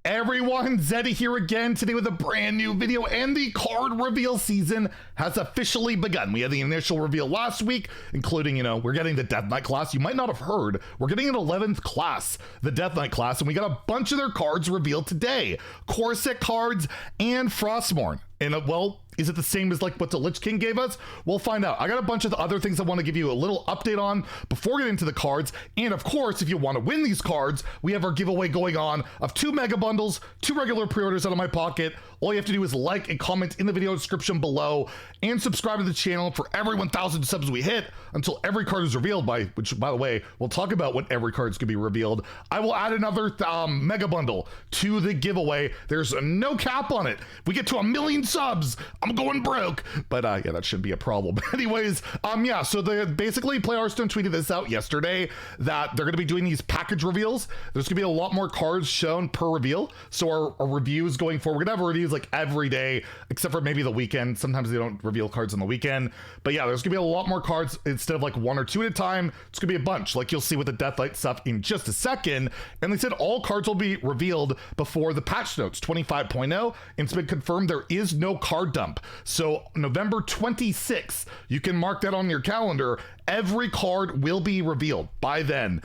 Everyone, Zeddy here again today with a brand new video, and the card reveal season has officially begun. We had the initial reveal last week, including, we're getting the Death Knight class. You might not have heard, we're getting an 11th class, the Death Knight class, and we got a bunch of their cards revealed today. Core set cards and Frostmourne. And well, is it the same as like what the Lich King gave us? We'll find out. I got a bunch of other things I want to give you a little update on before getting into the cards. And of course, if you want to win these cards, we have our giveaway going on of 2 mega bundles, 2 regular pre-orders out of my pocket. All you have to do is like and comment in the video description below and subscribe to the channel for every 1,000 subs we hit until every card is revealed, which by the way, we'll talk about when every card is going to be revealed. I will add another mega bundle to the giveaway. There's no cap on it. If we get to 1 million subs, I'm going broke. But yeah, that shouldn't be a problem. Anyways, yeah, so basically Play Hearthstone tweeted this out yesterday that they're going to be doing these package reveals. There's going to be a lot more cards shown per reveal. So our reviews going forward, we're going to have reviews like every day, except for maybe the weekend. Sometimes they don't reveal cards on the weekend. But yeah, there's going to be a lot more cards instead of like 1 or 2 at a time. It's going to be a bunch, like you'll see with the Death Knight stuff in just a second. And they said all cards will be revealed before the patch notes 25.0. And it's been confirmed there is no card dump. So November 26th, you can mark that on your calendar. Every card will be revealed by then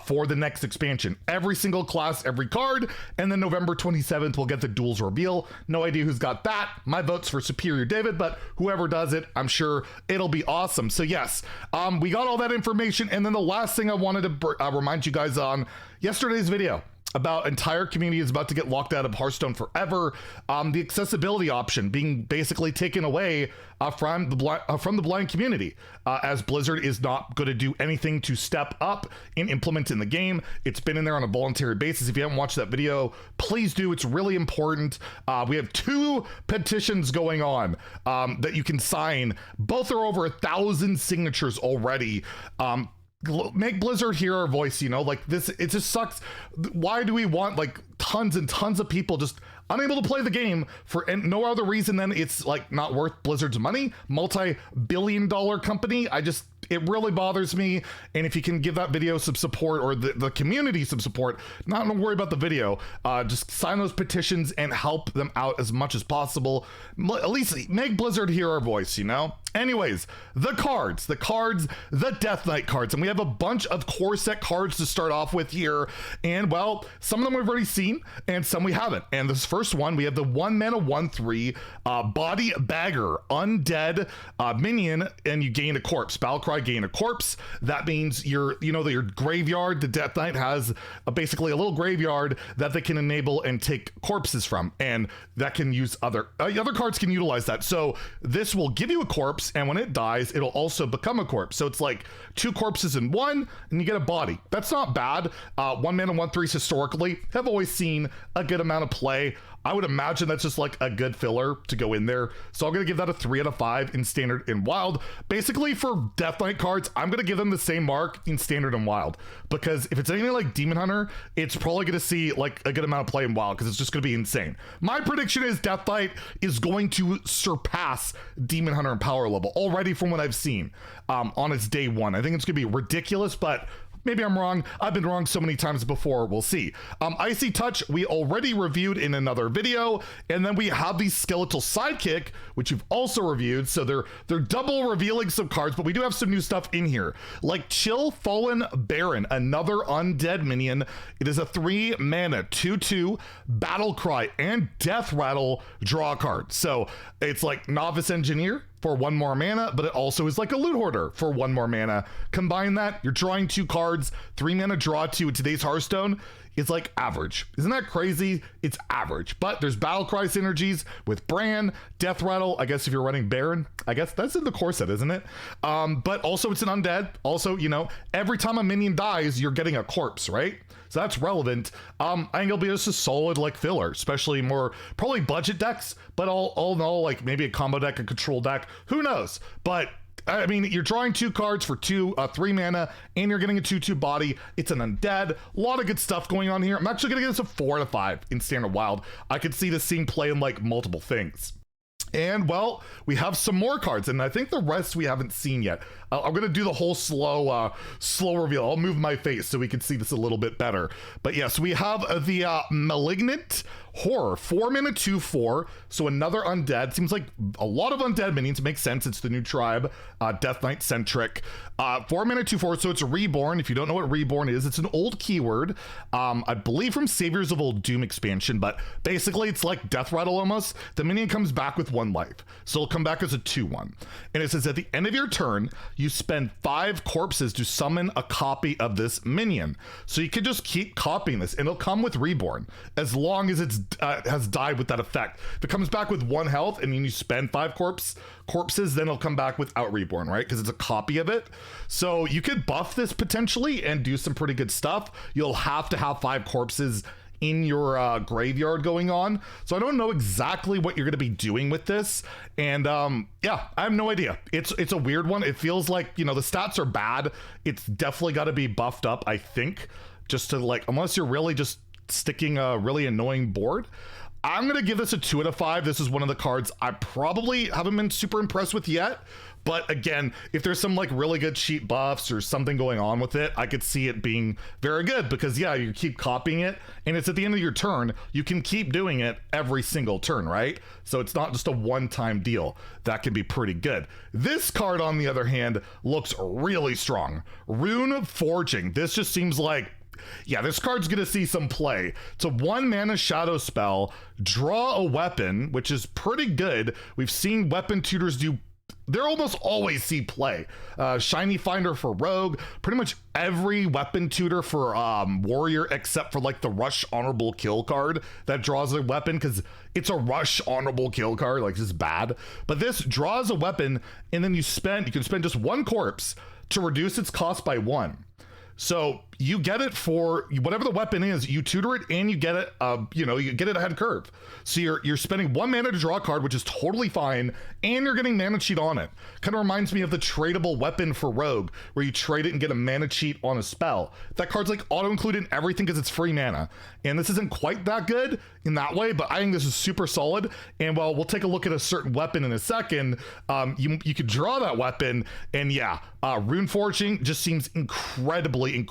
for the next expansion. Every single class, every card. And then November 27th, we'll get the duels reveal. No idea who's got that. My vote's for Superior David, but whoever does it, I'm sure it'll be awesome. So yes, we got all that information. And then the last thing I wanted to remind you guys on yesterday's video about entire community is about to get locked out of Hearthstone forever. The accessibility option being basically taken away from the blind community, as Blizzard is not going to do anything to step up and implement in the game. It's been in there on a voluntary basis. If you haven't watched that video, please do. It's really important. We have 2 petitions going on that you can sign. Both are over 1,000 signatures already. Make Blizzard hear our voice, like this, it just sucks. Why do we want like tons and tons of people just unable to play the game for no other reason than it's like not worth Blizzard's money? Multi-billion-dollar company. It really bothers me. And if you can give that video some support, or the community some support, not to worry about the video, just sign those petitions and help them out as much as possible. At least make Blizzard hear our voice, Anyways, the cards, the Death Knight cards, and we have a bunch of core set cards to start off with here. And well, some of them we've already seen and some we haven't. And this first one, we have the 1 mana 1/3 Body Bagger Undead minion, and you gain a corpse. Battlecry, gain a corpse. That means your graveyard, the Death Knight has basically a little graveyard that they can enable and take corpses from, and that can use other cards can utilize that. So this will give you a corpse, and when it dies, it'll also become a corpse. So it's like 2 corpses in 1, and you get a body. That's not bad. 1 mana 1/3s historically have always seen a good amount of play. I would imagine that's just like a good filler to go in there. So I'm going to give that a 3 out of 5 in Standard and Wild. Basically, for Death Knight cards, I'm going to give them the same mark in Standard and Wild, because if it's anything like Demon Hunter, it's probably going to see like a good amount of play in Wild, because it's just going to be insane. My prediction is Death Knight is going to surpass Demon Hunter in power level already from what I've seen on its day 1. I think it's going to be ridiculous, but maybe I'm wrong. I've been wrong so many times before. We'll see. Icy Touch, we already reviewed in another video. And then we have the Skeletal Sidekick, which you've also reviewed. So they're double revealing some cards, but we do have some new stuff in here. Like Chill Fallen Baron, another undead minion. It is a 3 mana 2/2 Battle Cry and Death Rattle draw card. So it's like Novice Engineer for 1 more mana, but it also is like a Loot Hoarder for 1 more mana. Combine that, you're drawing 2 cards, 3 mana draw 2 in today's Hearthstone. It's like average. Isn't that crazy? It's average. But there's Battlecry synergies with Bran, Death Rattle. I guess if you're running Baron, I guess that's in the core set, isn't it? But also it's an undead. Also, every time a minion dies, you're getting a corpse, right? So that's relevant. I think it'll be just a solid like filler, especially more probably budget decks, but all in all, like maybe a combo deck, a control deck, who knows? But I mean, you're drawing 2 cards for 3 mana, and you're getting a 2/2 body. It's an undead. A lot of good stuff going on here. I'm actually gonna give this a 4 out of 5 in Standard Wild. I could see this scene play in like multiple things. And well, we have some more cards, and I think the rest we haven't seen yet. I'm gonna do the whole slow reveal. I'll move my face so we can see this a little bit better. But yes, we have the Malignant Horror, 4 mana 2/4. So another undead. Seems like a lot of undead minions. Makes sense. It's the new tribe, Death Knight centric. 4 mana 2/4. So it's Reborn. If you don't know what Reborn is, it's an old keyword. I believe from Saviors of Old Doom expansion, but basically it's like Death Rattle almost. The minion comes back with 1 life. So it'll come back as a 2/1. And it says at the end of your turn, you spend 5 corpses to summon a copy of this minion. So you can just keep copying this, and it'll come with Reborn as long as it's has died with that effect. If it comes back with 1 health and you spend 5 corpses, then it'll come back without Reborn, right? Because it's a copy of it. So you could buff this potentially and do some pretty good stuff. You'll have to have 5 corpses in your graveyard going on. So I don't know exactly what you're going to be doing with this. And yeah, I have no idea. It's a weird one. It feels like, you know, the stats are bad. It's definitely got to be buffed up, I think, just to like, unless you're really just sticking a really annoying board. I'm going to give this a 2 out of 5. This is one of the cards I probably haven't been super impressed with yet. But again, if there's some like really good cheat buffs or something going on with it, I could see it being very good because yeah, you keep copying it and it's at the end of your turn. You can keep doing it every single turn, right? So it's not just a one-time deal. That can be pretty good. This card, on the other hand, looks really strong. Rune Forging. This just seems like, yeah, this card's gonna see some play. It's a 1 mana shadow spell, draw a weapon, which is pretty good. We've seen weapon tutors do, they're almost always see play. Shiny Finder for Rogue, pretty much every weapon tutor for Warrior except for like the Rush Honorable Kill card that draws a weapon, because it's a Rush Honorable Kill card, like this is bad. But this draws a weapon and then you can spend just 1 corpse to reduce its cost by 1. So you get it for whatever the weapon is, you tutor it and you get it, you know, you get it ahead curve. So you're spending 1 mana to draw a card, which is totally fine, and you're getting mana cheat on it. Kind of reminds me of the tradable weapon for Rogue, where you trade it and get a mana cheat on a spell. That card's like auto-included in everything because it's free mana. And this isn't quite that good in that way, but I think this is super solid. And while we'll take a look at a certain weapon in a second, you could draw that weapon, and yeah, Rune Forging just seems incredibly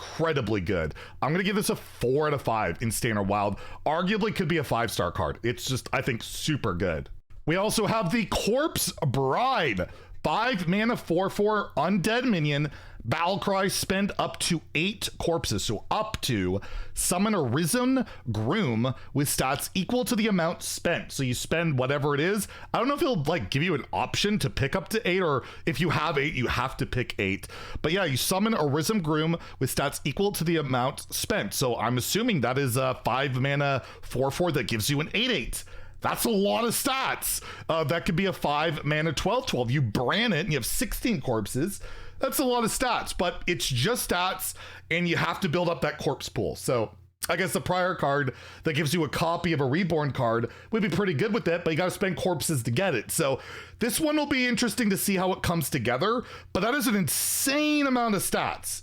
good. I'm gonna give this a 4 out of 5 in Standard Wild. Arguably could be a 5-star card. It's just, I think, super good. We also have the Corpse Bride, 5 mana 4/4 undead minion. Battlecry, spend up to 8 corpses, so up to. Summon a Risen Groom with stats equal to the amount spent. So you spend whatever it is. I don't know if it'll like give you an option to pick up to 8, or if you have 8, you have to pick 8. But yeah, you summon a Risen Groom with stats equal to the amount spent. So I'm assuming that is a 5 mana 4/4 that gives you an 8/8. That's a lot of stats. That could be a 5 mana 12/12. You brand it and you have 16 corpses. That's a lot of stats, but it's just stats and you have to build up that corpse pool. So I guess the prior card that gives you a copy of a Reborn card would be pretty good with it, but you got to spend corpses to get it. So this one will be interesting to see how it comes together, but that is an insane amount of stats.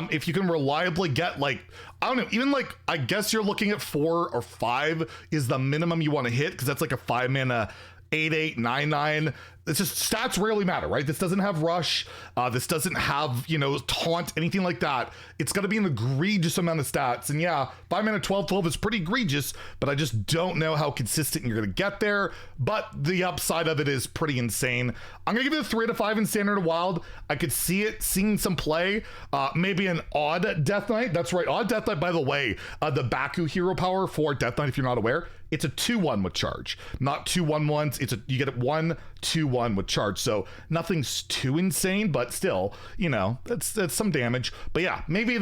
If you can reliably get like, I don't know, even like, I guess you're looking at 4 or 5 is the minimum you want to hit, because that's like a 5 mana 8/8, 9/9. It's just stats rarely matter, right? This doesn't have rush. This doesn't have, you know, taunt, anything like that. It's got to be an egregious amount of stats. And yeah, 5 mana 12/12 is pretty egregious, but I just don't know how consistent you're going to get there. But the upside of it is pretty insane. I'm going to give it a 3 out of 5 in Standard Wild. I could see it seeing some play. Maybe an Odd Death Knight. That's right. Odd Death Knight, by the way, the Baku hero power for Death Knight, if you're not aware, it's a 2/1 with charge, not 2 1/1s. You get it 1/2/1 with charge. So nothing's too insane, but still, you know, that's some damage. But yeah, maybe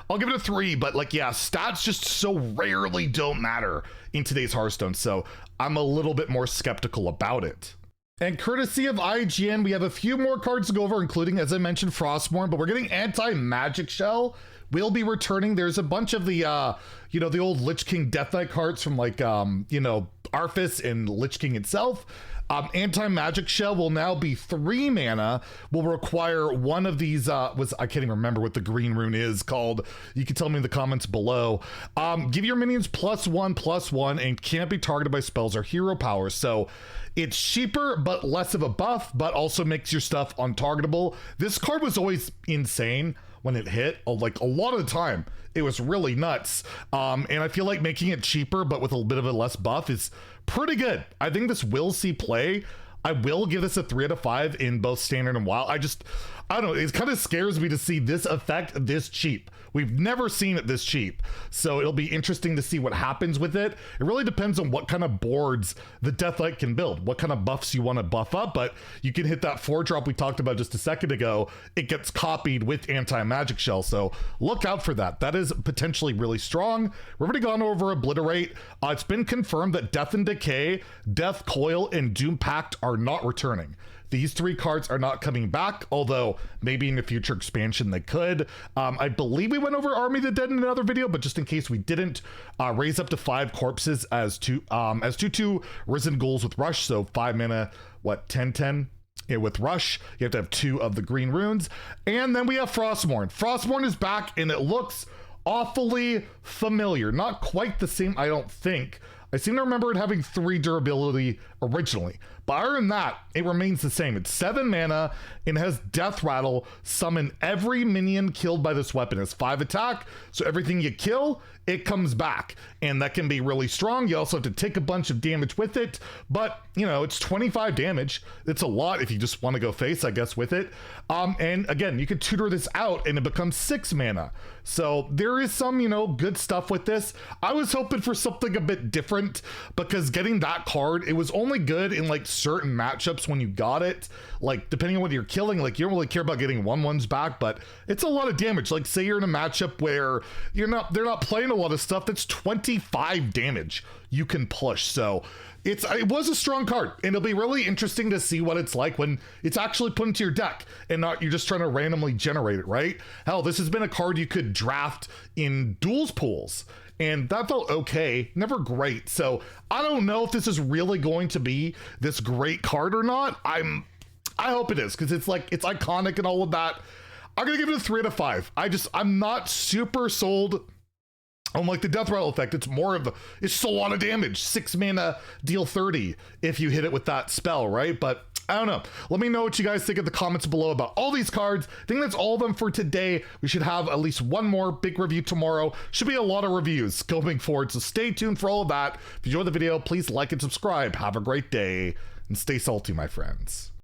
I'll give it a 3, but like, yeah, stats just so rarely don't matter in today's Hearthstone. So I'm a little bit more skeptical about it. And courtesy of IGN, we have a few more cards to go over, including, as I mentioned, Frostmourne, but we're getting Anti-Magic Shell. Will be returning. There's a bunch of the, you know, the old Lich King Death Knight cards from like, you know, Arthas and Lich King itself. Anti-Magic Shell will now be 3 mana, will require one of these, I can't even remember what the green rune is called. You can tell me in the comments below. Give your minions +1/+1 and can't be targeted by spells or hero powers. So it's cheaper, but less of a buff, but also makes your stuff untargetable. This card was always insane when it hit. Like a lot of the time, it was really nuts. And I feel like making it cheaper, but with a bit of a less buff is pretty good. I think this will see play. I will give this a 3 out of 5 in both standard and wild. I don't know. It kind of scares me to see this effect this cheap. We've never seen it this cheap. So it'll be interesting to see what happens with it. It really depends on what kind of boards the Deathlite can build, what kind of buffs you want to buff up, but you can hit that 4-drop we talked about just a second ago. It gets copied with Anti-Magic Shell. So look out for that. That is potentially really strong. We've already gone over Obliterate. It's been confirmed that Death and Decay, Death Coil, and Doom Pact are not returning. These 3 cards are not coming back, although maybe in a future expansion they could. I believe we went over Army of the Dead in another video, but just in case we didn't, raise up to 5 corpses as 2/2 Risen Ghouls with Rush, so 5 mana, 10/10? Yeah, with Rush, you have to have 2 of the green runes. And then we have Frostmourne. Frostmourne is back, and it looks awfully familiar. Not quite the same, I don't think. I seem to remember it having 3 durability originally, but other than that, it remains the same. It's 7 mana and has Death Rattle. Summon every minion killed by this weapon. It's 5 attack, so everything you kill, it comes back, and that can be really strong. You also have to take a bunch of damage with it, but you know, it's 25 damage. It's a lot if you just want to go face, I guess, with it. And again, you could tutor this out and it becomes 6 mana. So there is some, you know, good stuff with this. I was hoping for something a bit different, because getting that card, it was only good in like certain matchups when you got it. Like depending on what you're killing, like you don't really care about getting 1/1s back, but it's a lot of damage. Like say you're in a matchup where they're not playing a lot of stuff, that's 25 damage you can push. So it was a strong card, and it'll be really interesting to see what it's like when it's actually put into your deck and not you're just trying to randomly generate it, right? Hell, this has been a card you could draft in duels pools, and that felt okay, never great. So I don't know if this is really going to be this great card or not. I hope it is, because it's like, it's iconic and all of that. I'm gonna give it a 3 out of 5. I'm not super sold on like the Death Rattle effect. It's more of it's just a lot of damage. 6 mana, deal 30 if you hit it with that spell, right? But I don't know. Let me know what you guys think in the comments below about all these cards. I think that's all of them for today. We should have at least one more big review tomorrow. Should be a lot of reviews going forward, so stay tuned for all of that. If you enjoyed the video, please like and subscribe. Have a great day, and stay salty, my friends.